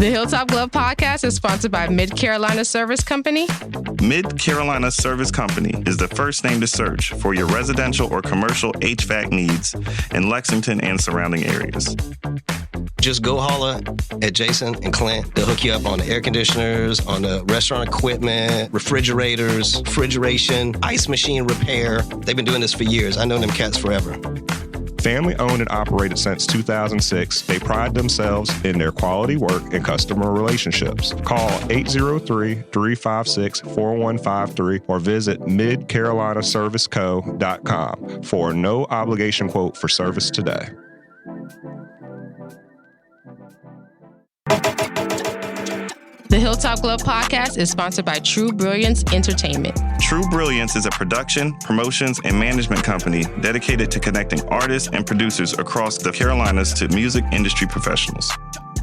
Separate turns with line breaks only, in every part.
The Hilltop Glove Podcast is sponsored by Mid-Carolina Service Company.
Mid-Carolina Service Company is the first name to search for your residential or commercial HVAC needs in Lexington and surrounding areas.
Just go holler at Jason and Clint. They'll hook you up on the air conditioners, on the restaurant equipment, refrigerators, refrigeration, ice machine repair. They've been doing this for years. I know them cats forever.
Family owned and operated since 2006, they pride themselves in their quality work and customer relationships. Call 803-356-4153 or visit midcarolinaserviceco.com for a no obligation quote for service today.
The Hilltop Glove Podcast is sponsored by True Brilliance Entertainment.
True Brilliance is a production, promotions, and management company dedicated to connecting artists and producers across the Carolinas to music industry professionals.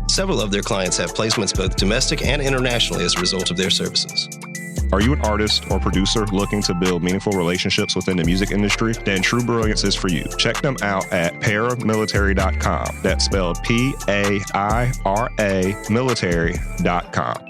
Several of their clients have placements both domestic and internationally as a result of their services.
Are you an artist or producer looking to build meaningful relationships within the music industry? Then True Brilliance is for you. Check them out at paramilitary.com. That's spelled P-A-I-R-A military.com.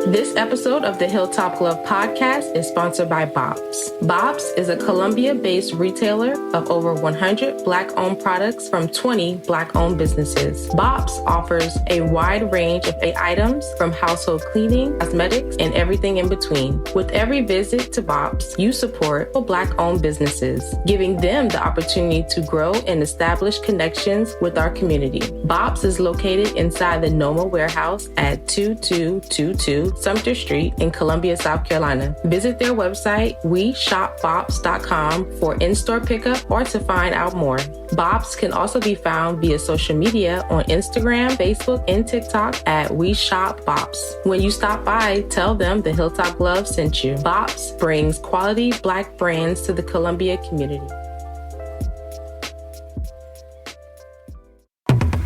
This episode of the Hilltop Glove Podcast is sponsored by Bob's. Bob's is a Columbia-based retailer of over 100 Black-owned products from 20 Black-owned businesses. Bob's offers a wide range of items from household cleaning, cosmetics, and everything in between. With every visit to Bob's, you support Black-owned businesses, giving them the opportunity to grow and establish connections with our community. Bob's is located inside the Noma warehouse at 2222 Sumter Street in Columbia, South Carolina. Visit their website, weshopbobs.com, for in-store pickup or to find out more. Bob's can also be found via social media on Instagram, Facebook, and TikTok at weshopbobs. When you stop by, tell them the Hilltop Glove sent you. Bob's brings quality Black brands to the Columbia community.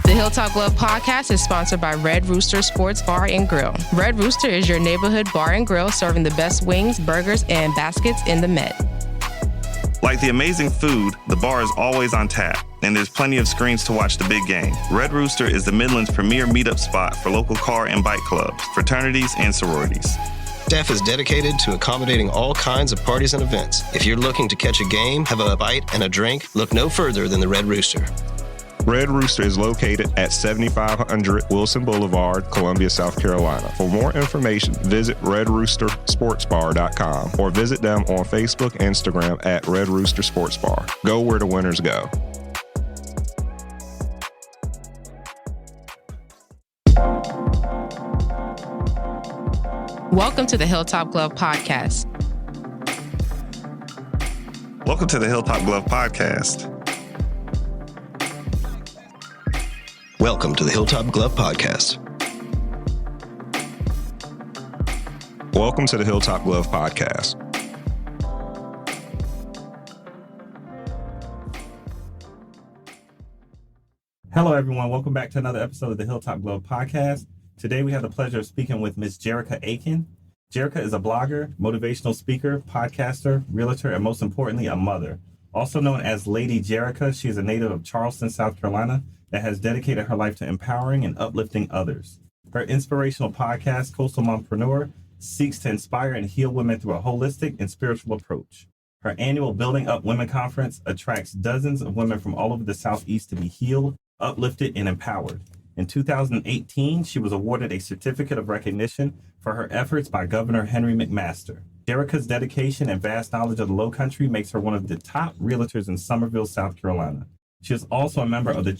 The Hilltop Glove Podcast is sponsored by Red Rooster Sports Bar and Grill. Red Rooster is your neighborhood bar and grill serving the best wings, burgers, and baskets in the Met.
Like the amazing food, the bar is always on tap, and there's plenty of screens to watch the big game. Red Rooster is the Midland's premier meetup spot for local car and bike clubs, fraternities, and sororities.
Staff is dedicated to accommodating all kinds of parties and events. If you're looking to catch a game, have a bite, and a drink, look no further than the Red Rooster.
Red Rooster is located at 7500 Wilson Boulevard, Columbia, South Carolina. For more information, visit redroostersportsbar.com or visit them on Facebook and Instagram at Red Rooster Sports Bar. Go where the winners go.
Welcome to the Hilltop Glove Podcast.
Welcome to the Hilltop Glove Podcast.
Welcome to the Hilltop Glove Podcast.
Welcome to the Hilltop Glove Podcast.
Hello, everyone. Welcome back to another episode of the Hilltop Glove Podcast. Today, we have the pleasure of speaking with Ms. Jerrica Aiken. Jerrica is a blogger, motivational speaker, podcaster, realtor, and most importantly, a mother. Also known as Lady Jerrica, she is a native of Charleston, South Carolina, that has dedicated her life to empowering and uplifting others. Her inspirational podcast, Coastal Mompreneur, seeks to inspire and heal women through a holistic and spiritual approach. Her annual Building Up Women Conference attracts dozens of women from all over the Southeast to be healed, uplifted, and empowered. In 2018, she was awarded a certificate of recognition for her efforts by Governor Henry McMaster. Jerrica's dedication and vast knowledge of the Lowcountry makes her one of the top realtors in Summerville, South Carolina. She is also a member of the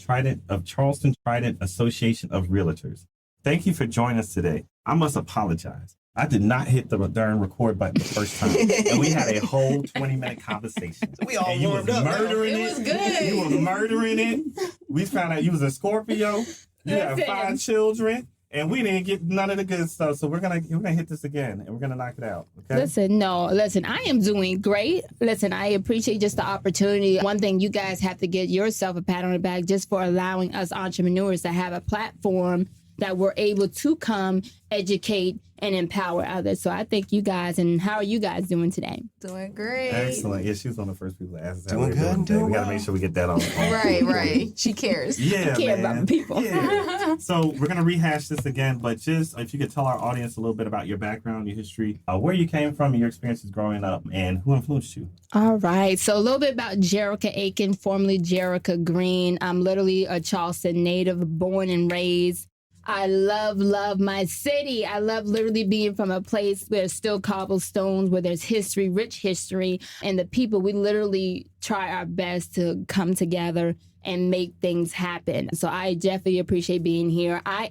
Charleston Trident Association of Realtors. Thank you for joining us today. I must apologize. I did not hit the darn record button the first time. And we had a whole 20-minute conversation.
We all warmed up.
Murdering it.
It was good.
You were murdering it. We found out you was a Scorpio. You have 5 children. And we didn't get none of the good stuff, so we're gonna hit this again, and we're gonna knock it out. Okay?
Listen, I am doing great. Listen, I appreciate just the opportunity. One thing, you guys have to get yourself a pat on the back just for allowing us entrepreneurs to have a platform that we're able to come, educate, and empower others. So I thank you guys. And how are you guys doing today?
Doing great.
Excellent. Yeah, she was one of the first people to ask us how
Doing
we're
good,
doing today.
doing
We got to
well.
make sure we get that on.
Right. She cares.
Yeah,
I care
man.
about people.
Yeah. So we're going to rehash this again, but just if you could tell our audience a little bit about your background, your history, where you came from, and your experiences growing up, and who influenced you.
All right. So a little bit about Jerrica Aiken, formerly Jerrica Green. I'm literally a Charleston native, born and raised. I love my city. I love literally being from a place where there's still cobblestones, where there's history, rich history, and the people, we literally try our best to come together and make things happen. So I definitely appreciate being here. I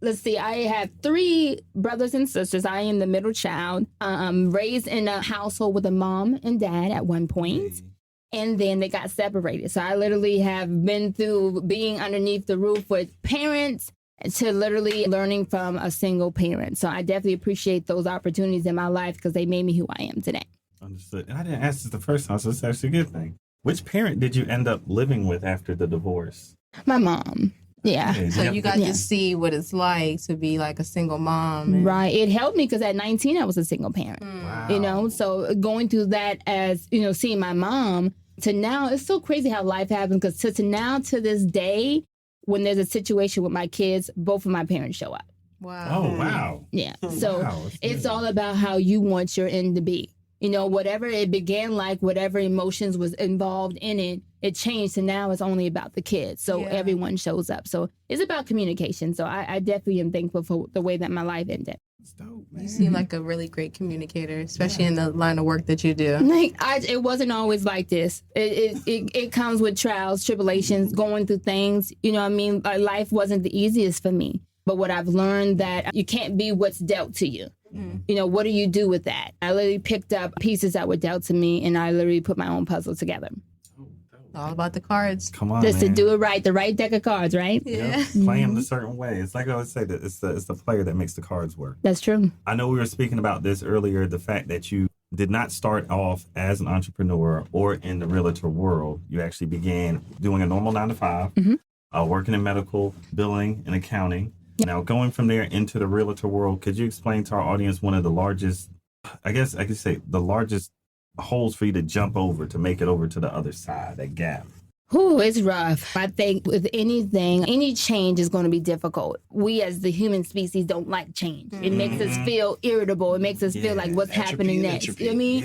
have 3 brothers and sisters. I am the middle child, raised in a household with a mom and dad at one point. And then they got separated. So I literally have been through being underneath the roof with parents to literally learning from a single parent. So I definitely appreciate those opportunities in my life because they made me who I am today.
Understood. And I didn't ask this the first time, so it's actually a good thing. Which parent did you end up living with after the divorce?
My mom. Yeah.
Okay,
So you got to see what it's like to be like a single mom. And...
Right. It helped me because at 19, I was a single parent.
Wow.
You know, so going through that as, you know, seeing my mom to now, it's so crazy how life happens because to this day, when there's a situation with my kids, both of my parents show up.
Wow.
Oh, wow.
Yeah. So
Wow,
it's all about how you want your end to be. You know, whatever it began like, whatever emotions was involved in it, it changed to now it's only about the kids. So everyone shows up. So it's about communication. So I definitely am thankful for the way that my life ended.
It's dope, man.
You seem like a really great communicator, especially in the line of work that you do.
Like it wasn't always like this. It comes with trials, tribulations, going through things. You know what I mean? Life wasn't the easiest for me. But what I've learned that you can't be what's dealt to you. Mm-hmm. You know, what do you do with that? I literally picked up pieces that were dealt to me and I literally put my own puzzle together.
All about the cards.
Come on,
Just
man.
to do it right, the right deck of cards, right?
Yeah.
Play them a certain way. It's like I always say that it's the player that makes the cards work.
That's true.
I know we were speaking about this earlier, the fact that you did not start off as an entrepreneur or in the realtor world. You actually began doing a normal 9-to-5, working in medical, billing, and accounting. Yep. Now, going from there into the realtor world, could you explain to our audience one of the largest, I guess I could say the largest holes for you to jump over to make it over to the other side, that gap?
Ooh, it's rough. I think with anything, any change is going to be difficult. We as the human species don't like change. It makes us feel irritable. It makes us feel like what's happening next. You know what I mean?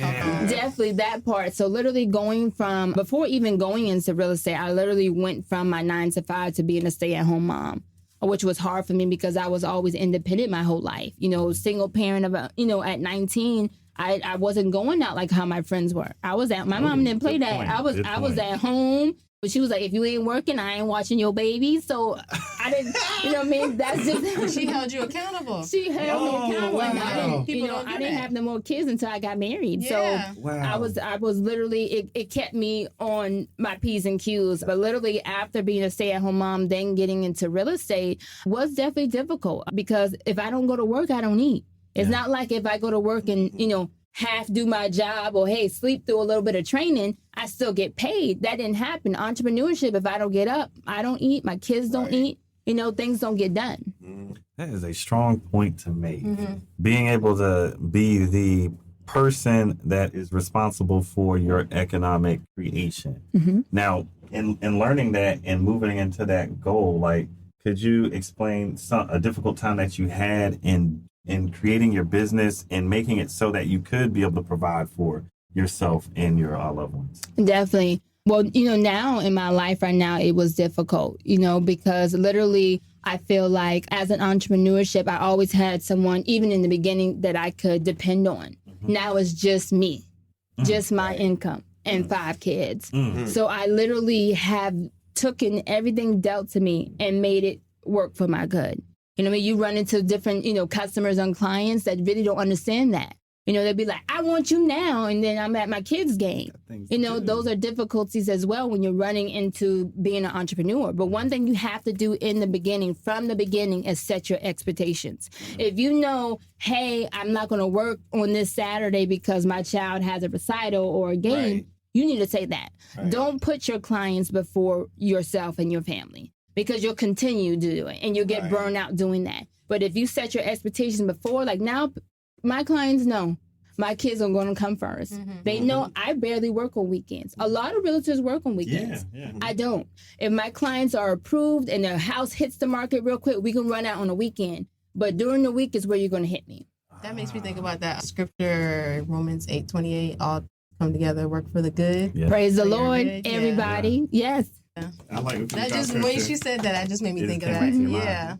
Definitely that part. So literally going from, before even going into real estate, I literally went from my 9-to-5 to being a stay-at-home mom, which was hard for me because I was always independent my whole life. You know, single parent of, at 19, I wasn't going out like how my friends were. I was out. My mom didn't play that. I was at home. But she was like, if you ain't working, I ain't watching your baby. So I didn't, you know what I mean? That's just...
She held you accountable.
She held me accountable.
Wow.
I didn't have no more kids until I got married.
Yeah.
So
Wow.
I was literally, it kept me on my P's and Q's. But literally after being a stay-at-home mom, then getting into real estate was definitely difficult because if I don't go to work, I don't eat. It's not like if I go to work and, half do my job or, hey, sleep through a little bit of training, I still get paid. That didn't happen. Entrepreneurship, if I don't get up, I don't eat. My kids don't eat. Things don't get done.
That is a strong point to make. Being able to be the person that is responsible for your economic creation. Now, in learning that and moving into that goal, like, could you explain a difficult time that you had in creating your business and making it so that you could be able to provide for yourself and your loved ones?
Definitely. Well, now in my life right now, it was difficult, because literally I feel like as an entrepreneurship, I always had someone, even in the beginning, that I could depend on. Now it's just me, just my income and 5 kids. So I literally have taken everything dealt to me and made it work for my good. You run into different, customers and clients that really don't understand that. They'll be like, I want you now. And then I'm at my kids' game. Those are difficulties as well when you're running into being an entrepreneur. But one thing you have to do in the beginning, from the beginning, is set your expectations. If you know, hey, I'm not going to work on this Saturday because my child has a recital or a game, you need to say that. Don't put your clients before yourself and your family. because you'll continue to do it and you'll get burned out doing that. But if you set your expectations before, like now, my clients know my kids are going to come first. They know I barely work on weekends. A lot of realtors work on weekends. I don't. If my clients are approved and their house hits the market real quick, we can run out on a weekend. But during the week is where you're going to hit me.
That makes me think about that scripture, Romans 8:28, all come together, work for the good.
Praise the Lord, everybody. Yes.
I like
that. Just when she said that just made me think of that. Yeah.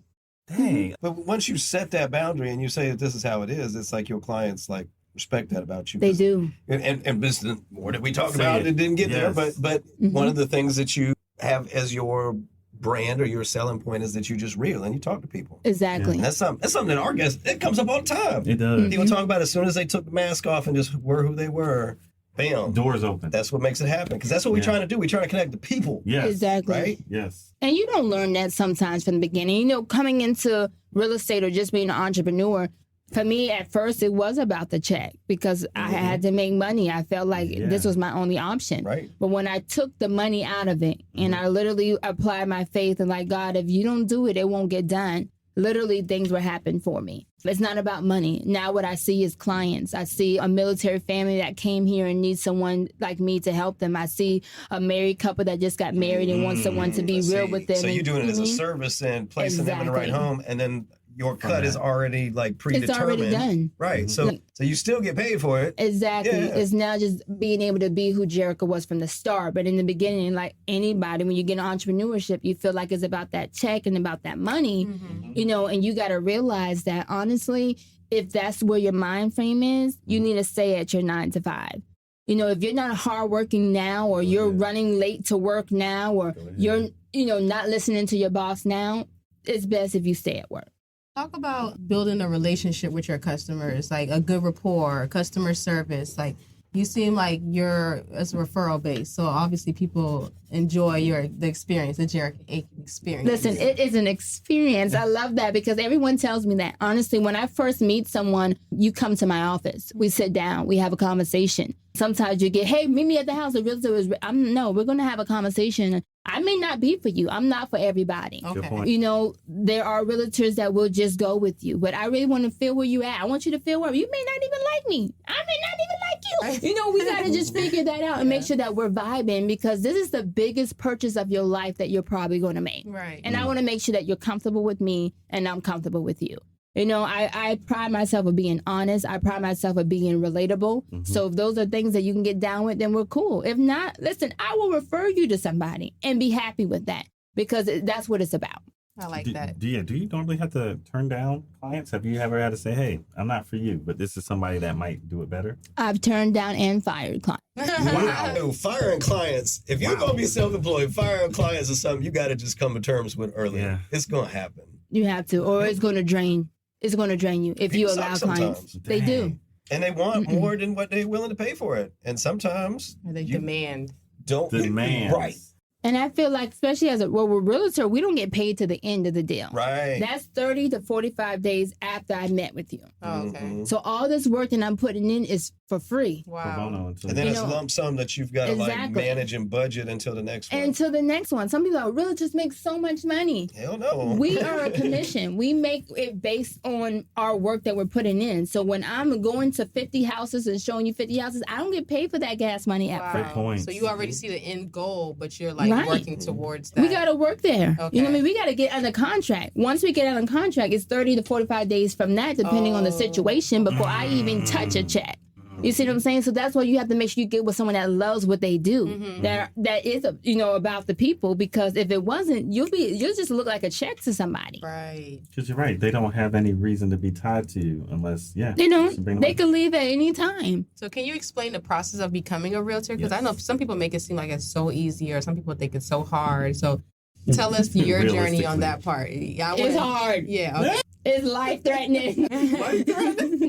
Dang. But once you set that boundary and you say that this is how it is, it's like your clients like respect that about you.
They do.
And business, more that we talked about, it didn't get there. But one of the things that you have as your brand or your selling point is that you just real and you talk to people.
Exactly.
And that's something that our guests, it comes up all the time.
It does.
People talk about as soon as they took the mask off and just were who they were, bam.
Doors open.
That's what makes it happen. Because that's what we're trying to do. We're trying to connect the people.
Yes.
Exactly.
Right?
Yes.
And you don't learn that sometimes from the beginning. You know, coming into real estate or just being an entrepreneur, for me, at first, it was about the check because I had to make money. I felt like this was my only option.
Right.
But when I took the money out of it and I literally applied my faith and like, God, if you don't do it, it won't get done. Literally, things will happen for me. It's not about money. Now what I see is clients. I see a military family that came here and needs someone like me to help them. I see a married couple that just got married and wants someone to be real with them.
So you're doing it as a service and placing them in the right home, and then your cut is already like predetermined.
It's already done.
Right. So you still get paid for it.
Exactly.
Yeah.
It's now just being able to be who Jerrica was from the start. But in the beginning, like anybody, when you get in entrepreneurship, you feel like it's about that check and about that money, you know, and you got to realize that honestly, if that's where your mind frame is, you need to stay at your 9 to 5. You know, if you're not hardworking now or you're running late to work now or you're, you know, not listening to your boss now, it's best if you stay at work.
Talk about building a relationship with your customers, like a good rapport, customer service. Like you seem like you're as referral based, so obviously people enjoy the experience, the Jerrica Aiken experience.
Listen, it is an experience. I love that because everyone tells me that. Honestly, when I first meet someone, you come to my office, we sit down, we have a conversation. Sometimes you get, hey, meet me at the house. The realtor is, no, we're going to have a conversation. I may not be for you. I'm not for everybody.
Okay.
You know, there are realtors that will just go with you, but I really want to feel where you at. I want you to feel where you may not even like me. I may not even like you. You know, we got to just figure that out and make sure that we're vibing because this is the biggest purchase of your life that you're probably going to make.
Right.
And I want to make sure that you're comfortable with me and I'm comfortable with you. You know, I pride myself of being honest. I pride myself of being relatable. So if those are things that you can get down with, then we're cool. If not, listen, I will refer you to somebody and be happy with that because that's what it's about.
I like that.
Do you normally have to turn down clients? Have you ever had to say, hey, I'm not for you, but this is somebody that might do it better?
I've turned down and fired clients.
Wow. Firing clients. If you're going to be self-employed, firing clients is something you got to just come to terms with early.
Yeah.
It's going to happen.
You have to, or it's going to drain. It's going to drain you if you allow clients. They do.
And they want more than what they're willing to pay for it. And sometimes
Or they demand.
Demand. Right.
And I feel like, especially as we're a realtor, we don't get paid to the end of the deal.
Right.
That's 30 to 45 days after I met with you.
Oh, okay.
So all this work that I'm putting in is for free.
Wow.
And then it's lump sum that you've got to like manage and budget until the next one.
Until the next one. Some people are realtors make so much money.
Hell no.
We are a commission. We make it based on our work that we're putting in. So when I'm going to 50 houses and showing you 50 houses, I don't get paid for that gas money at first.
Point.
So you already see the end goal, but you're like working towards that.
We got to work there.
Okay.
You know what I mean? We got to get under contract. Once we get under contract, it's 30 to 45 days from that, depending on the situation, before I even touch a check. You see what I'm saying? So that's why you have to make sure you get with someone that loves what they do, that is, you know, about the people. Because if it wasn't, you'll just look like a check to somebody.
Right.
Because you're right. They don't have any reason to be tied to you unless,
they don't. They can leave at any time.
So can you explain the process of becoming a realtor? Because I know some people make it seem like it's so easy, or some people think it's so hard. So tell us your journey on that part.
It's hard.
Yeah. Okay.
It's life-threatening.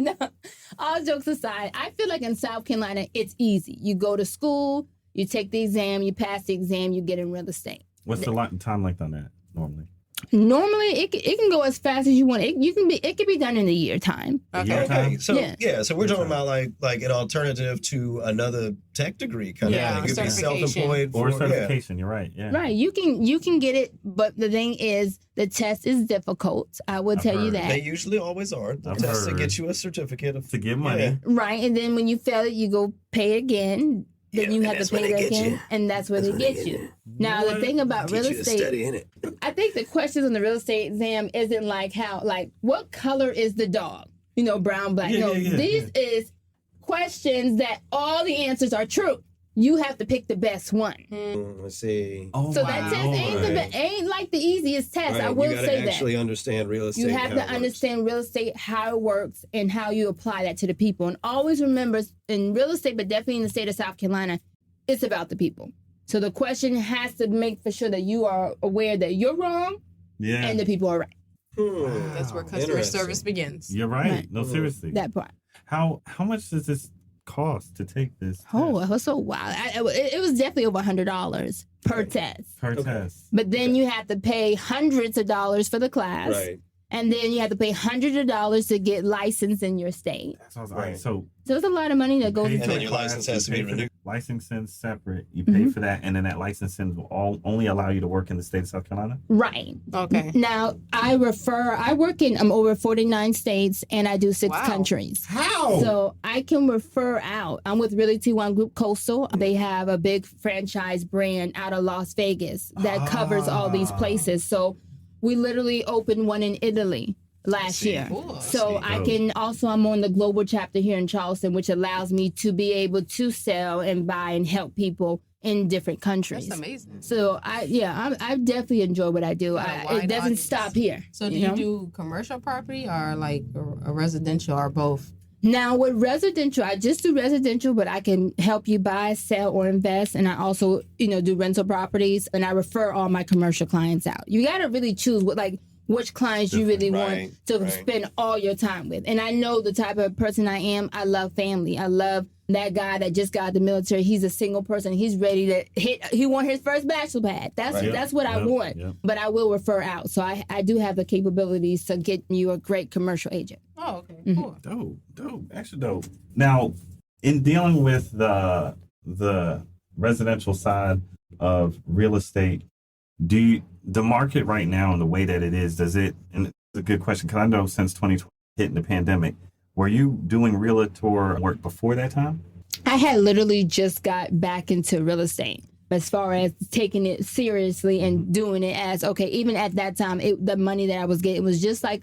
No, all jokes aside, I feel like in South Carolina, it's easy. You go to school, you take the exam, you pass the exam, you get in real estate.
What's the time length on that normally?
Normally, it can go as fast as you want. It can be done in a year time.
Okay. So
Yeah.
so we're talking about like an alternative to another tech degree kind of thing. You could be
certification.
self-employed
Or
for
certification. You're right. Yeah.
Right. You can get it, but the thing is, the test is difficult. I will tell you that.
They usually always are. The test to get you a certificate
to get money.
Right, and then when you fail it, you go pay again. Then you have to pay it again, and that's where they get you. Now, the thing about real estate, I think the questions on the real estate exam isn't like what color is the dog? Brown, black. These is questions that all the answers are true. You have to pick the best one.
Let's see.
So that test ain't like the easiest test.
Right.
I will
you
say that.
actually understand real estate.
You have to understand real estate, how it works, and how you apply that to the people. And always remember, in real estate, but definitely in the state of South Carolina, it's about the people. So the question has to make for sure that you are aware that you're wrong and the people are right.
That's where customer service begins.
You're right. No, seriously.
That part.
How much does this cost to take this test?
Oh, it was so wild. It was definitely over $100 per test.
Per test.
But then you have to pay hundreds of dollars for the class.
Right.
And then you have to pay hundreds of dollars to get licensed in your state.
Right. So
there's a lot of money that goes into it.
And then your license has to be renewed.
Licensing separate. You pay for that, and then that licensing will only allow you to work in the state of South Carolina?
Right.
Okay.
Now, I work in over 49 states, and I do 6 countries.
How?
So I can refer out. I'm with Realty One Group Coastal. They have a big franchise brand out of Las Vegas that covers all these places. So we literally opened one in Italy last year.
Cool.
So I'm on the global chapter here in Charleston, which allows me to be able to sell and buy and help people in different countries.
That's amazing.
So I definitely enjoy what I do. It doesn't stop here.
So do you do commercial property or like a residential or both?
Now with residential, I just do residential, but I can help you buy, sell, or invest. And I also, do rental properties, and I refer all my commercial clients out. You got to really choose which clients you really want to spend all your time with. And I know the type of person I am. I love family. I love that guy that just got out of the military. He's a single person. He's ready to he want his first bachelor pad. That's what I want. Yep. But I will refer out. So I do have the capabilities to get you a great commercial agent.
Oh, okay. Cool.
Dope. Actually dope. Now, in dealing with the residential side of real estate, the market right now and the way that it is, and it's a good question, because I know since 2020 hitting the pandemic, were you doing realtor work before that time?
I had literally just got back into real estate as far as taking it seriously and doing it as, even at that time, the money that I was getting was just like,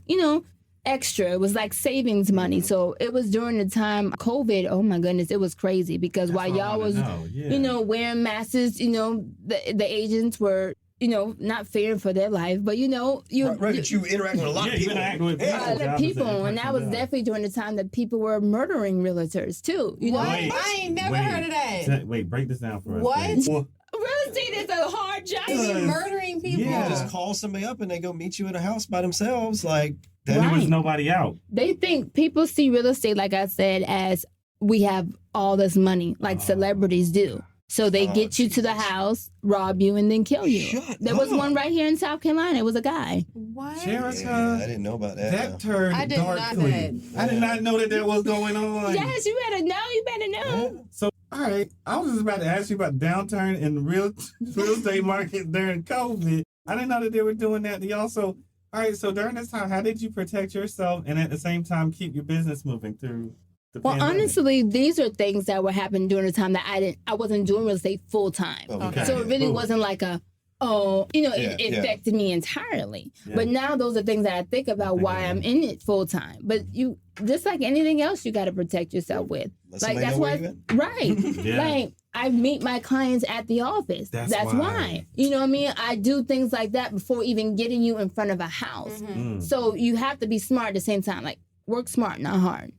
extra. It was like savings money. So it was during the time COVID. Oh my goodness, it was crazy because while y'all was, wearing masks, the agents were, not fearing for their life, but you
interact with a lot of people.
And that was definitely during the time that people were murdering realtors too.
What? I ain't never heard of that.
Wait, break this down for us.
What?
Real estate is a hard job.
Murdering people.
Yeah, just call somebody up and they go meet you at a house by themselves. Like
there was nobody out.
They think people see real estate, like I said, as we have all this money, like celebrities do. So they get you to the house, rob you, and then kill you. There was one right here in South Carolina. It was a guy.
What?
Jerrica, I didn't know about that.
That turned
I did
darkly. I did not know that was going on.
Yes, you better know. You better know.
Yeah. So, all right, I was just about to ask you about downturn in the real estate market during COVID. I didn't know that they were doing that to y'all. So, all right, so during this time, how did you protect yourself and at the same time keep your business moving through?
Well, honestly, these are things that were happening during the time that I wasn't doing real estate full time.
Okay.
So it really wasn't like it affected me entirely. Yeah. But now those are things that I think about why I'm in it full time. But you, just like anything else, you got to protect yourself with. That's why, right? Like I meet my clients at the office. That's why. You know what I mean? I do things like that before even getting you in front of a house. Mm-hmm. So you have to be smart at the same time. Like work smart, not hard.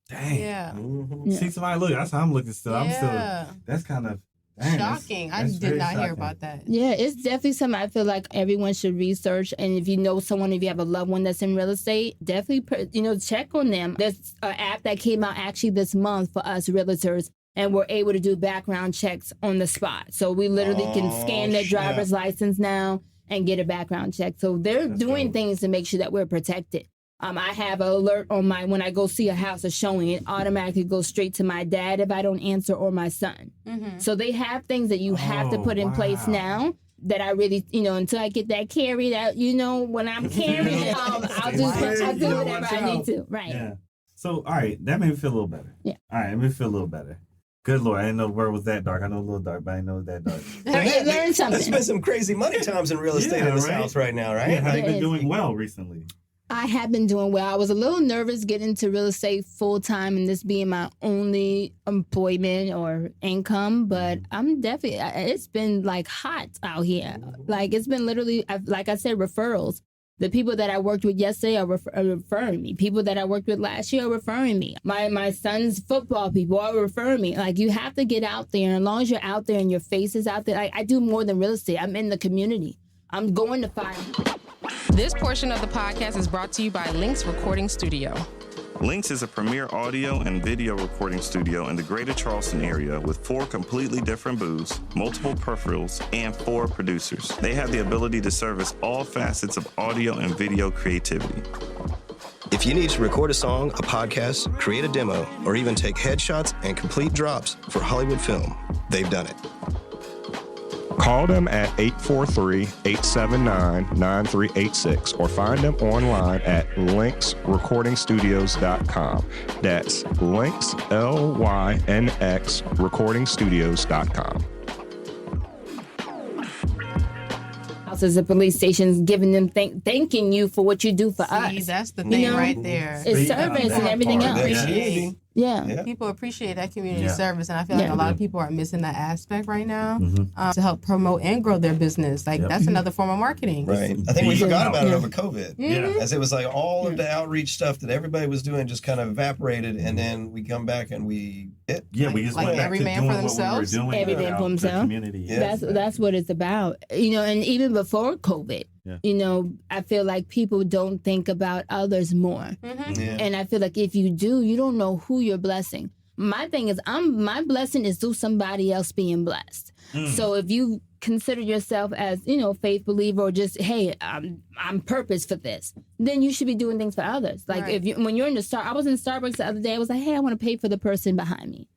Dang.
Yeah.
Mm-hmm.
See somebody look. That's how I'm looking still. I'm still. That's kind of
shocking. I did not hear about that.
Yeah, it's definitely something I feel like everyone should research. And if you know someone, if you have a loved one that's in real estate, definitely check on them. There's an app that came out actually this month for us realtors, and we're able to do background checks on the spot. So we literally can scan their driver's license now and get a background check. So they're doing things to make sure that we're protected. I have an alert on when I go see a house or showing, it automatically goes straight to my dad if I don't answer, or my son. So they have things that you have to put in place now that I really, until I get that carried out, when I'm carried, I'll do whatever I need to. Right.
Yeah. So, all right, that made me feel a little better.
Yeah.
All right, it made me feel a little better. Good Lord, I didn't know the word was that dark. I know a little dark, but I didn't know it was that dark.
You learned something.
There's been some crazy money times in real estate in the South right now, right?
Yeah, have you been doing well recently?
I have been doing well. I was a little nervous getting into real estate full time and this being my only employment or income, but I'm definitely, it's been like hot out here. Like it's been literally, like I said, referrals. The people that I worked with yesterday are referring me. People that I worked with last year are referring me. My son's football people are referring me. Like you have to get out there. And as long as you're out there and your face is out there, I do more than real estate. I'm in the community. I'm going to find.
This portion of the podcast is brought to you by Lynx Recording Studio.
Lynx is a premier audio and video recording studio in the greater Charleston area with 4 completely different booths, multiple peripherals, and 4 producers. They have the ability to service all facets of audio and video creativity.
If you need to record a song, a podcast, create a demo, or even take headshots and complete drops for Hollywood film, they've done it.
Call them at 843-879-9386 or find them online at lynxrecordingstudios.com. That's Lynx, Lynx, recordingstudios.com.
Houses and police stations giving them thanking you for what you do for us.
That's the thing right there.
It's service and everything else. Yeah.
People appreciate that community service, and I feel like a lot of people are missing that aspect right now to help promote and grow their business. Like that's another form of marketing.
Right. I think we forgot about it over COVID. As it was like all of the outreach stuff that everybody was doing just kind of evaporated, and then we come back and we hit.
Yeah, we just went back
every
to
man
doing
for
what
themselves.
we were doing.
Every man for himself. That's what it's about. And even before COVID, I feel like people don't think about others more. And I feel like if you do, you don't know who you're blessing. My thing is, my blessing is through somebody else being blessed. So if you consider yourself as, faith believer, or just, hey, I'm purpose for this, then you should be doing things for others. Like when you're in I was in Starbucks the other day, I was like, hey, I want to pay for the person behind me.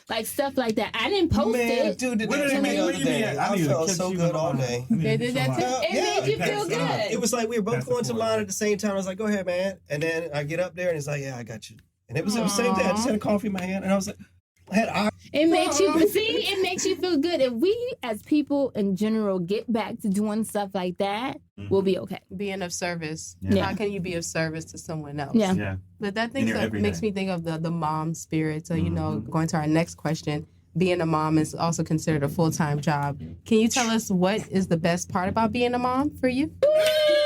Like stuff like that. I didn't post it.
Dude, did that to me the other day. I felt so good all day.
They did that too. It made you feel good.
It was like we were both going to the line at the same time. I was like, go ahead, man. And then I get up there and he's like, yeah, I got you. And it was the same thing. I just had a coffee in my hand and I was like,
it makes you feel good. If we as people in general get back to doing stuff like that, we'll be okay.
Being of service.
Yeah.
How can you be of service to someone else?
Yeah.
But that thing makes me think of the mom spirit. So, going to our next question, being a mom is also considered a full-time job. Can you tell us what is the best part about being a mom for you?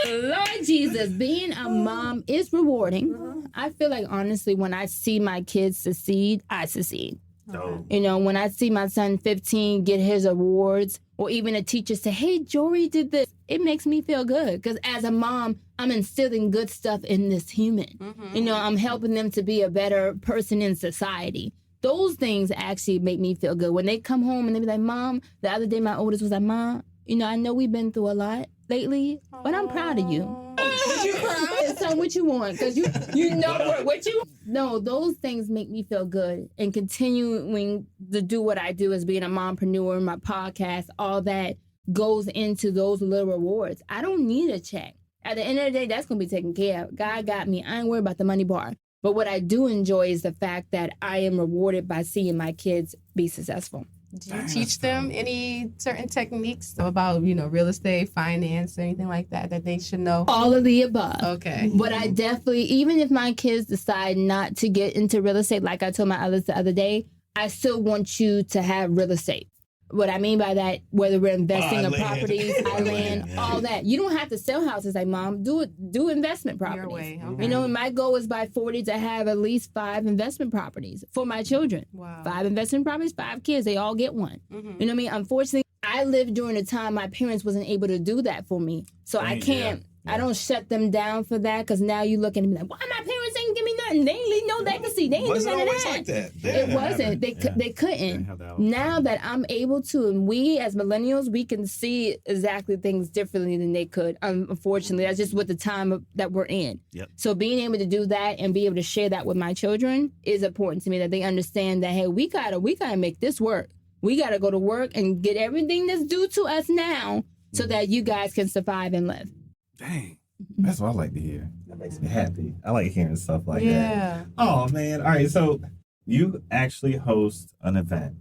Lord Jesus, being a mom is rewarding. I feel like, honestly, when I see my kids succeed, I succeed. When I see my son 15 get his awards, or even a teacher say, hey, Jory did this, it makes me feel good. Because as a mom, I'm instilling good stuff in this human. I'm helping them to be a better person in society. Those things actually make me feel good. When they come home and they be like, Mom, the other day my oldest was like, Mom, I know we've been through a lot lately, but I'm proud of you. Did you cry? Son, what you want? Because you know what you... No, those things make me feel good. And continuing to do what I do as being a mompreneur, my podcast, all that goes into those little rewards. I don't need a check. At the end of the day, that's going to be taken care of. God got me. I ain't worried about the money bar. But what I do enjoy is the fact that I am rewarded by seeing my kids be successful.
Do you teach them any certain techniques about, real estate, finance, anything like that they should know?
All of the above.
Okay.
But I definitely, even if my kids decide not to get into real estate, like I told my others the other day, I still want you to have real estate. What I mean by that, whether we're investing in properties, land, all that. You don't have to sell houses like Mom. Do investment properties. Your way. Okay. My goal is by 40 to have at least 5 investment properties for my children. Wow. 5 investment properties, 5 kids. They all get one. You know what I mean? Unfortunately, I lived during a time my parents wasn't able to do that for me. So I can't. I don't shut them down for that, because now you look at me like, why my parents ain't give me no nothing. They ain't leave no legacy. They ain't do none of that.
Like that.
It wasn't. They couldn't. Now that I'm able to, and we as millennials, we can see exactly things differently than they could. Unfortunately, that's just what the time that we're in.
Yep.
So being able to do that and be able to share that with my children is important to me. That they understand that, hey, we gotta make this work. We gotta go to work and get everything that's due to us now, so that you guys can survive and live.
Dang. That's what I like to hear. That makes me happy. I like hearing stuff like that.
Yeah.
Oh, man. All right. So you actually host an event,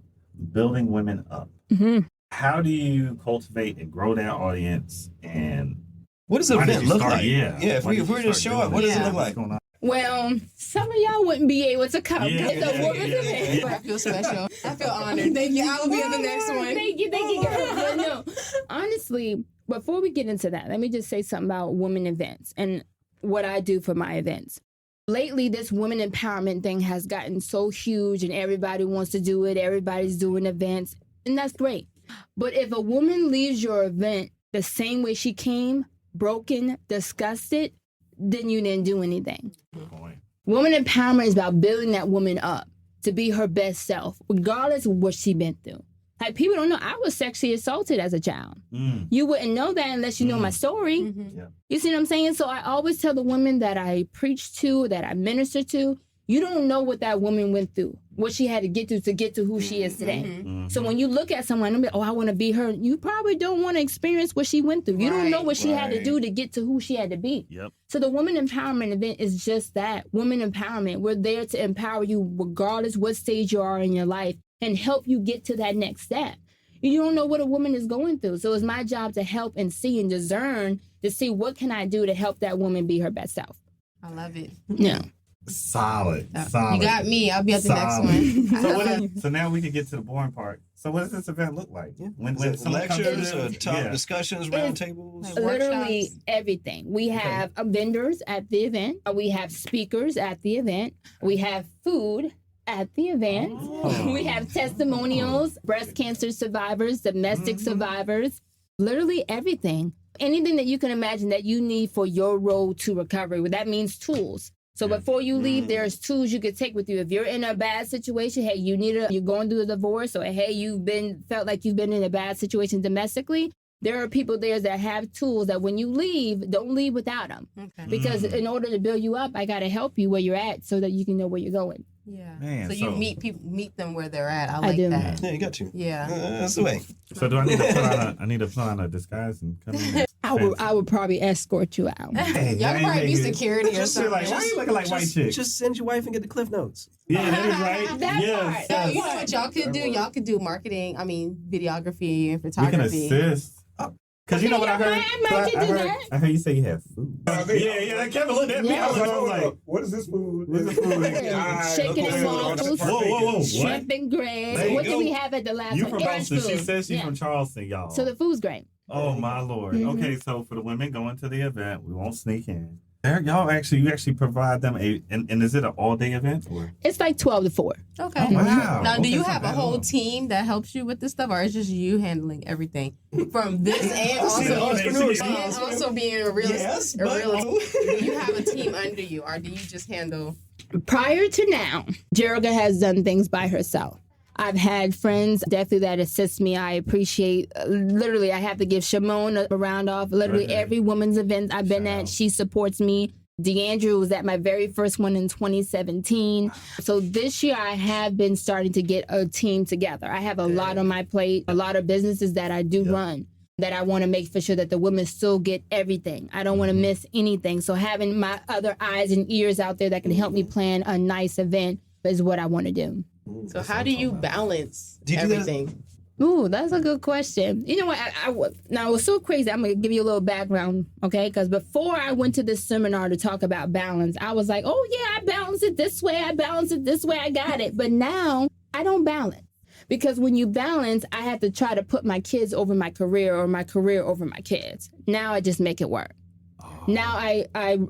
Building Women Up.
Mm-hmm.
How do you cultivate and grow that audience? And
what does the event look like?
Yeah.
If we were to show up, what does it look like?
Well, some of y'all wouldn't be able to come. It's a woman's event.
I feel special. I feel honored. Thank you. I will be at the next one.
Thank you, girl. But no, honestly, before we get into that, let me just say something about women events and what I do for my events. Lately, this women empowerment thing has gotten so huge and everybody wants to do it. Everybody's doing events, and that's great. But if a woman leaves your event the same way she came, broken, disgusted, then you didn't do anything.
Good point.
Woman empowerment is about building that woman up to be her best self, regardless of what she's been through. Like, people don't know, I was sexually assaulted as a child. You wouldn't know that unless you know my story.
Yeah.
You see what I'm saying? So I always tell the women that I preach to, that I minister to, you don't know what that woman went through, what she had to get to who she is today. So when you look at someone and be, oh, I want to be her, you probably don't want to experience what she went through. You don't know what she had to do to get to who she had to be.
Yep.
So the Women Empowerment event is just that, women empowerment. We're there to empower you regardless what stage you are in your life and help you get to that next step. You don't know what a woman is going through. So it's my job to help and see and discern to see what can I do to help that woman be her best self.
I love it.
Yeah.
Solid.
You got me. I'll be at the next one.
So now we can get to the boring part. So what does this event look like? When
lectures, tough discussions, round tables?
Literally everything. We have vendors at the event. We have speakers at the event. We have food at the event. We have testimonials, breast cancer survivors, domestic survivors, literally everything. Anything that you can imagine that you need for your road to recovery. Well, that means tools. So before you leave, there's tools you could take with you. If you're in a bad situation, hey, you're going through a divorce, or hey, felt like you've been in a bad situation domestically, there are people there that have tools that when you leave, don't leave without them. Okay. Because in order to build you up, I got to help you where you're at so that you can know where you're going.
Yeah.
Man,
so you meet them where they're at. I like that.
Yeah, you got to.
Yeah.
That's the way.
So do I need to put on a disguise and come in?
I would probably escort you out.
Hey,
y'all probably be security or something.
Like, why are you looking like white chicks?
Just send your wife and get the Cliff Notes.
Yeah, that is right.
That part.
You know what y'all could do? Y'all could do marketing. I mean, videography and photography.
We can assist. Because you know what I heard? I heard you say you have food. Yeah. Kevin looked at me. I was like,
what is this food?
Chicken and waffles.
Whoa.
Shrimp and grits. What did we have at the last one?
You from Charleston. She says she's from Charleston, y'all.
So the food's great.
Oh, my Lord. Okay, so for the women going to the event, we won't sneak in. You actually provide them and is it an all-day event? Or?
It's like 12 to 4.
Okay.
Oh, wow.
Now, do you have a whole team that helps you with this stuff, or is just you handling everything from this and also being a realist? Do you have a team under you, or do you just handle?
Prior to now, Jerrica has done things by herself. I've had friends definitely that assist me. I appreciate, literally, I have to give Shimon a round off. Literally every woman's event I've been at, she supports me. DeAndrew was at my very first one in 2017. So this year I have been starting to get a team together. I have a lot on my plate, a lot of businesses that I do run that I want to make for sure that the women still get everything. I don't want to miss anything. So having my other eyes and ears out there that can help me plan a nice event is what I want to do.
So how do you balance everything?
Ooh, that's a good question. You know what? Now, it was so crazy. I'm going to give you a little background, okay? Because before I went to this seminar to talk about balance, I was like, oh, yeah, I balance it this way. I balance it this way. I got it. But now I don't balance. Because when you balance, I have to try to put my kids over my career or my career over my kids. Now I just make it work. Now I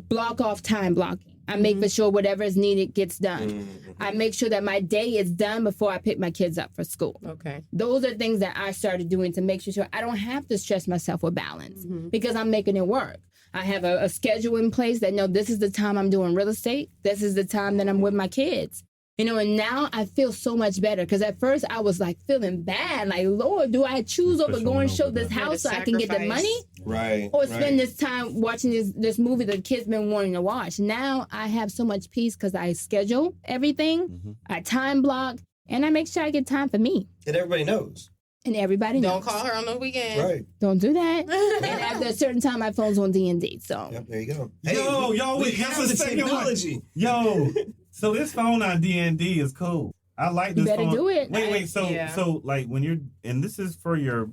block off time blocking. I make for sure whatever is needed gets done. I make sure that my day is done before I pick my kids up for school.
Okay.
Those are things that I started doing to make sure I don't have to stress myself with balance because I'm making it work. I have a schedule in place that, no, this is the time I'm doing real estate. This is the time that I'm with my kids. You know, and now I feel so much better because at first I was like feeling bad. Like, Lord, do I choose over going and show this house so I can get the money?
Right.
Or spend this time watching this movie that the kids been wanting to watch. Now I have so much peace because I schedule everything, I time block, and I make sure I get time for me.
And everybody knows.
And everybody knows.
Don't call her on the weekend.
Right.
Don't do that. And after a certain time, my phone's on D&D. So.
Yep, there you go.
Yo,
we have the technology.
Yo, so this phone on D&D is cool. I like this phone.
You better do it.
Wait. So like when you're, and this is for your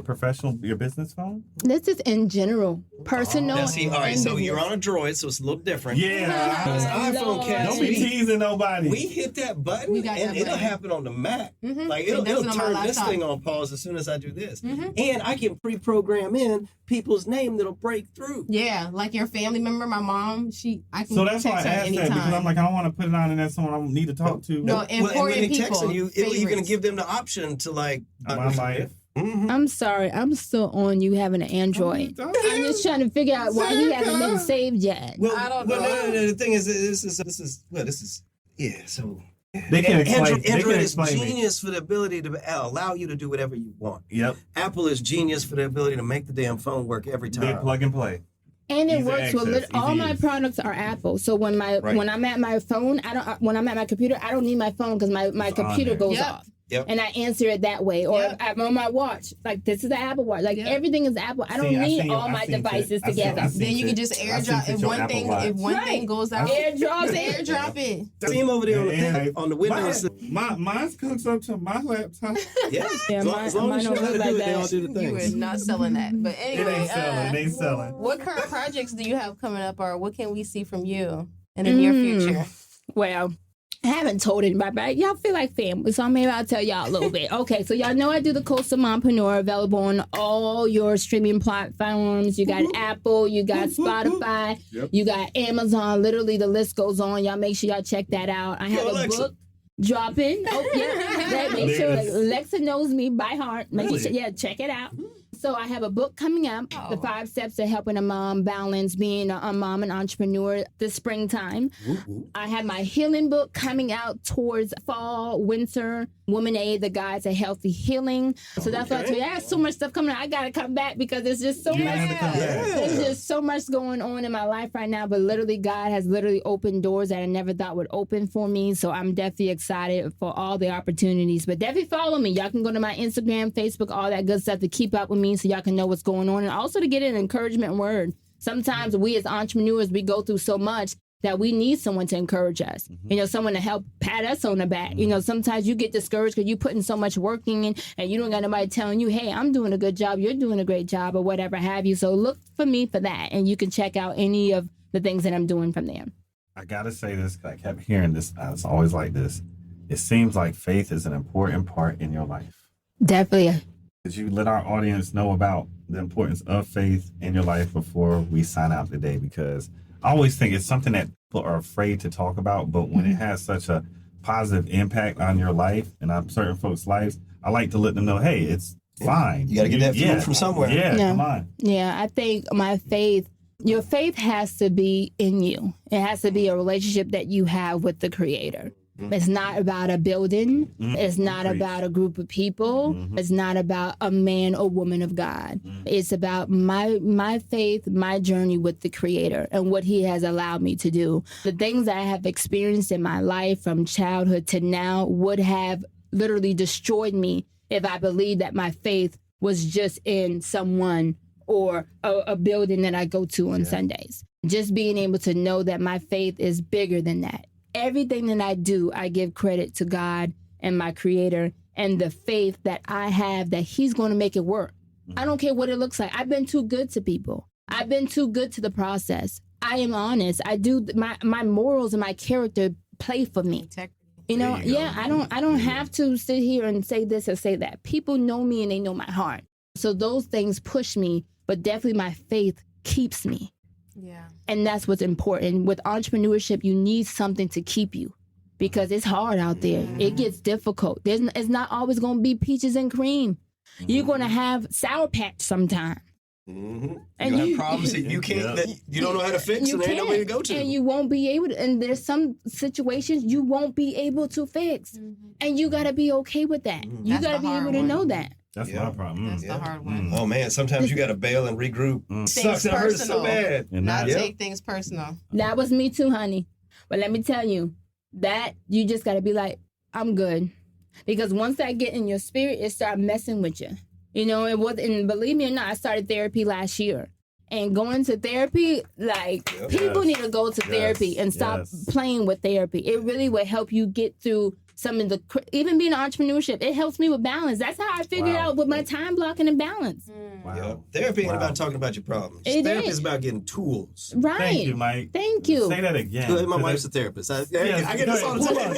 professional, your business phone?
This is in general, personal.
Now, see, all right, so you're on a Droid, so it's a little different.
Yeah.
It's iPhone cast.
Don't be teasing nobody.
We hit that button, and it'll happen on the Mac. Like, it'll turn this thing on pause as soon as I do this. And I can pre-program in people's name that'll break through.
Yeah, like your family member, my mom, I can
so that's why I
text her
asked
anytime.
that, because I'm like, I don't want to put it on and that's someone I need to talk to.
No, important
and when they
people.
texting you, you're going to give them the option to, like,
my life.
I'm sorry, I'm still on you having an Android. I'm just trying to figure out why he hasn't been saved yet.
Well,
I don't know.
No, the thing is, this is so.
They can explain.
Android is genius for the ability to allow you to do whatever you want.
Yep.
Apple is genius for the ability to make the damn phone work every time.
They plug and play.
And it
Easy
works with
access,
all
easy
my
use.
products are Apple. So when I'm at my phone, when I'm at my computer, I don't need my phone because my computer goes off.
Yep.
And I answer it that way. Or I'm on my watch. Like, this is the Apple Watch. Like, everything is Apple. I don't need all my devices together.
Then you can just airdrop. If one thing goes out, airdrop it.
See him over there on the Windows.
Mine's hooks up to my laptop.
Yeah,
Yeah,
as long as you know how to do it, they all do the
You
things.
are not selling that. But anyway,
It ain't selling.
what current projects do you have coming up, or what can we see from you in the near future?
Well, I haven't told anybody, but y'all feel like family, so maybe I'll tell y'all a little bit. Okay, so y'all know I do the Coastal Mompreneur, available on all your streaming platforms. You got Apple, you got Spotify, you got Amazon. Literally, the list goes on. Y'all make sure y'all check that out. I have a book dropping. Oh, yeah. Make sure Alexa knows me by heart. Check it out. So I have a book coming up, The 5 Steps to Helping a Mom Balance Being a Mom and Entrepreneur this springtime. I have my healing book coming out towards fall, winter, Woman Aid, the Guide to Healthy Healing. So that's why I tell you, I have so much stuff coming out. I got to come back because there's just so much. There's just so much going on in my life right now. But literally, God has literally opened doors that I never thought would open for me. So I'm definitely excited for all the opportunities. But definitely follow me. Y'all can go to my Instagram, Facebook, all that good stuff to keep up with me so y'all can know what's going on. And also to get an encouragement word. Sometimes we as entrepreneurs, we go through so much that we need someone to encourage us, someone to help pat us on the back. Sometimes you get discouraged because you're putting so much work in and you don't got nobody telling you, hey, I'm doing a good job, you're doing a great job, or whatever have you. So look for me for that, and you can check out any of the things that I'm doing from there.
I got to say this, I kept hearing this. It's always like this. It seems like faith is an important part in your life.
Definitely.
Could you let our audience know about the importance of faith in your life before we sign out today? Because I always think it's something that people are afraid to talk about, but when it has such a positive impact on your life and on certain folks' lives, I like to let them know, hey, it's fine.
You got to get that fuel from somewhere.
Yeah, come on.
Yeah, I think your faith has to be in you. It has to be a relationship that you have with the Creator. It's not about a building. It's not about a group of people. It's not about a man or woman of God. It's about my faith, my journey with the Creator and what He has allowed me to do. The things that I have experienced in my life from childhood to now would have literally destroyed me if I believed that my faith was just in someone or a building that I go to on Sundays. Just being able to know that my faith is bigger than that. Everything that I do, I give credit to God and my Creator and the faith that I have that He's going to make it work. I don't care what it looks like. I've been too good to people. I've been too good to the process. I am honest. I do my morals and my character play for me. I don't have to sit here and say this or say that. People know me and they know my heart. So those things push me, but definitely my faith keeps me.
Yeah.
And that's what's important. With entrepreneurship, you need something to keep you because it's hard out there. It gets difficult. It's not always going to be peaches and cream. You're going to have Sour Patch sometime.
Mm-hmm.
And
you have problems that you can't, that you don't know how to fix, and there ain't no way to go to.
And you won't be able to, and there's some situations you won't be able to fix. And you got to be okay with that. You got to be able to know that.
That's my problem.
That's the hard one.
Oh man, sometimes you got to bail and regroup. Sucks, it hurts so bad.
And
not take things personal.
That was me too, honey. But let me tell you, that you just got to be like, I'm good. Because once that get in your spirit, it start messing with you. You know, it was, and believe me or not, I started therapy last year. And going to therapy, like, people need to go to therapy and stop playing with therapy. It really will help you get through some of the, even being entrepreneurship, it helps me with balance. That's how I figured out with my time blocking and balance.
Wow. Therapy ain't about talking about your problems. Therapy is about getting tools.
Right.
Thank you, Mike.
Thank you.
Say that again.
My wife's a therapist. I get this all the time.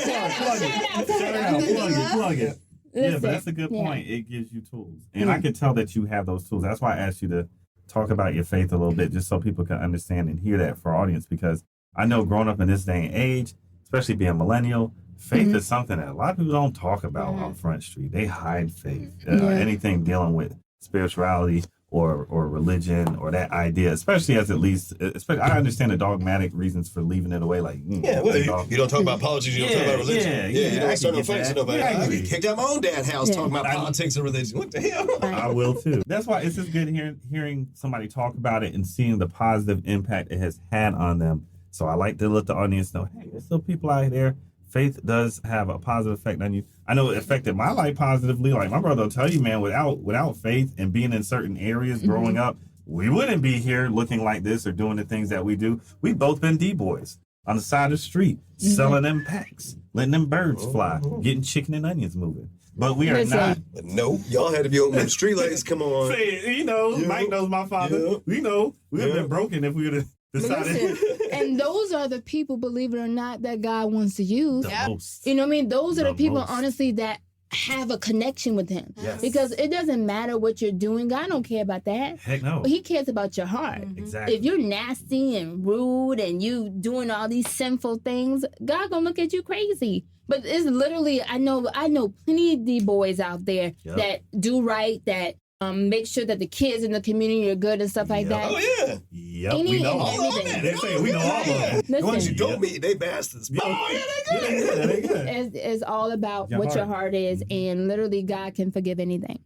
Plug it. Yeah, but that's a good point. It gives you tools. And I can tell that you have those tools. That's why I asked you to talk about your faith a little bit, just so people can understand and hear that for our audience. Because I know growing up in this day and age, especially being millennial, faith is something that a lot of people don't talk about on Front Street. They hide faith. Anything dealing with spirituality or religion or that idea, especially as it leads, I understand the dogmatic reasons for leaving it away. Like,
you don't talk about politics, you don't talk about religion. You don't start no fights with nobody. I get kicked out my own dad's house talking about politics and religion. What the hell?
I will too. That's why it's just good hearing somebody talk about it and seeing the positive impact it has had on them. So I like to let the audience know, hey, there's still people out there. Faith does have a positive effect on you. I know it affected my life positively. Like my brother will tell you, man, without faith and being in certain areas growing up, we wouldn't be here looking like this or doing the things that we do. We've both been D-boys on the side of the street, selling them packs, letting them birds fly, getting chicken and onions moving. But we are not.
But no, y'all had to be open them street lights. Come on.
Mike knows my father. We know we would have been broken if we would have decided.
Listen, and those are the people, believe it or not, that God wants to use. You know what I mean? Those are the people, honestly, that have a connection with him.
Yes.
Because it doesn't matter what you're doing. God don't care about that.
Heck no.
He cares about your heart.
Exactly.
If you're nasty and rude and you doing all these sinful things, God gonna look at you crazy. But it's literally, I know plenty of D-boys out there that do right, that make sure that the kids in the community are good and stuff like that.
Oh, yeah.
Yep, we know all of them. They say we know all of them.
The ones you don't meet, they bastards. Oh, yeah, they good.
It's all about what your heart is, and literally God can forgive anything.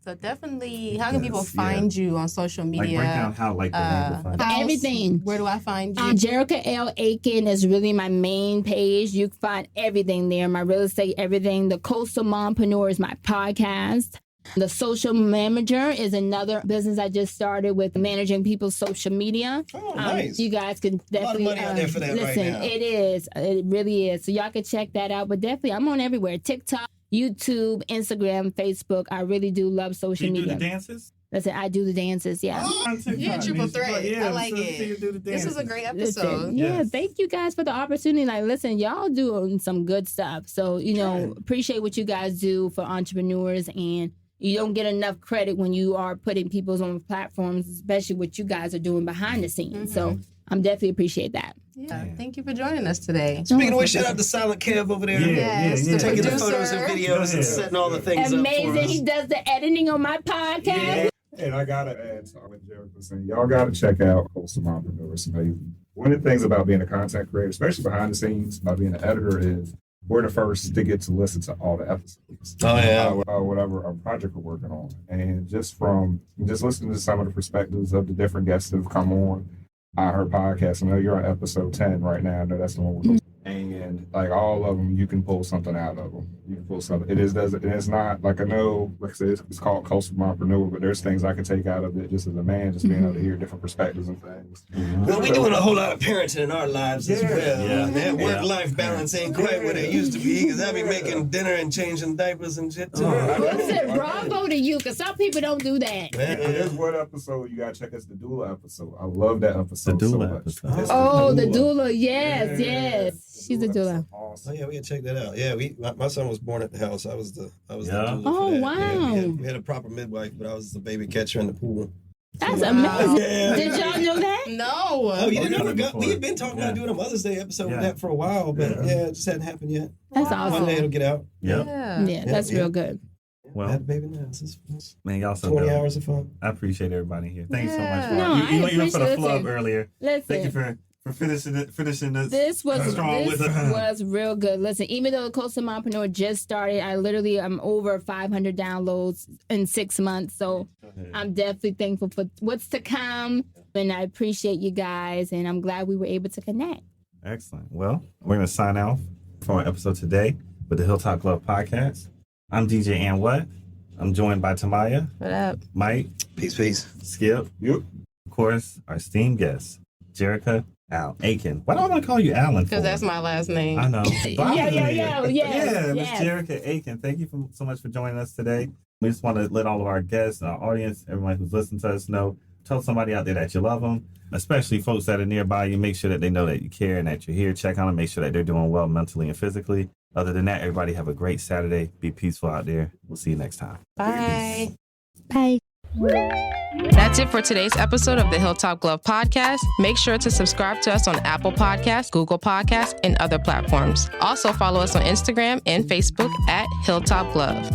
So definitely, how can people find you on social media?
Like break down how, like, the name to find you.
Everything.
Where do I find you?
Jerrica Aiken is really my main page. You can find everything there. My real estate, everything. The Coastal Mompreneur is my podcast. The Social Manager is another business I just started with, managing people's social media.
Oh, nice.
You guys can definitely
a lot of money out there for that
listen.
Right now.
It is. It really is. So y'all can check that out. But definitely, I'm on everywhere: TikTok, YouTube, Instagram, Facebook. I really do love social media.
Do the dances?
Listen, I do the dances. Yeah.
Yeah, triple threat. I like it. This was a great episode.
Listen, thank you guys for the opportunity. Like, listen, y'all doing some good stuff. So, appreciate what you guys do for entrepreneurs, and you don't get enough credit when you are putting people's on platforms, especially what you guys are doing behind the scenes. So I'm definitely appreciate that.
Yeah, thank you for joining us today.
Speaking of which, shout out to Silent Kev over there. Taking the photos and videos and setting all the things
Amazing.
up for us.
He does the editing on my podcast.
Yeah. And I gotta add something, Jerrica saying, y'all gotta check out Coastal Mompreneur. It's amazing. One of the things about being a content creator, especially behind the scenes, by being an editor, is we're the first to get to listen to all the episodes.
Oh, yeah.
Whatever our project we're working on. And just listening to some of the perspectives of the different guests that have come on our podcast. I know you're on episode 10 right now. I know that's the one we're going. And like all of them, you can pull something out of them. You can pull something. It's not like, I know, like I said, it's called Coastal Mompreneur, but there's things I can take out of it just as a man, just being able to hear different perspectives and things.
Well, we're doing a whole lot of parenting in our lives as well. Yeah. That work-life balance ain't quite what it used to be, because I be making dinner and changing diapers and shit too.
Listen, bravo to you, because some people don't do that.
And there's one episode you gotta check. It's the doula episode. I love that episode.
The doula
so much.
episode.
Oh, the doula. Yes. She's a doula.
Awesome.
Oh yeah, we gotta check that out. Yeah, my son was born at the house. I was the doula
Oh,
for that.
wow.
Yeah, we had a proper midwife, but I was the baby catcher in the pool.
That's amazing. Did y'all know that?
No. one.
Oh, you didn't
done
know
it before.
we had been talking about doing a Mother's Day episode with that for a while, but it just hadn't happened yet.
That's
One day it'll
awesome.
get out.
Yeah, that's real good.
I had a baby now. This is
Man, y'all so
20
dope.
hours of fun.
I appreciate everybody here. Thanks so much for
No, I
even for the
appreciate-
flub
listen,
earlier.
Listen.
Thank you for finishing this.
This was
strong with us.
was real good. Listen, even though the Coastal Mompreneur just started, I'm over 500 downloads in 6 months. So I'm definitely thankful for what's to come, and I appreciate you guys, and I'm glad we were able to connect.
Excellent. Well, we're gonna sign off for our episode today with the Hilltop Glove Podcast. I'm DJ and what? I'm joined by Tamaya.
What up?
Mike.
Peace.
Skip.
Yep.
Of course, our esteemed guest, Jerrica Aiken. Why do I want to call you Alan?
Because that's my last name.
I know.
Yes.
Yeah, Miss Jerrica Aiken. Thank you so much for joining us today. We just want to let all of our guests, our audience, everyone who's listening to us know, tell somebody out there that you love them, especially folks that are nearby you. Make sure that they know that you care and that you're here. Check on them. Make sure that they're doing well mentally and physically. Other than that, everybody have a great Saturday. Be peaceful out there. We'll see you next time.
Bye.
Bye.
That's it for today's episode of the Hilltop Glove Podcast. Make sure to subscribe to us on Apple Podcasts, Google Podcasts, and other platforms. Also follow us on Instagram and Facebook at Hilltop Glove.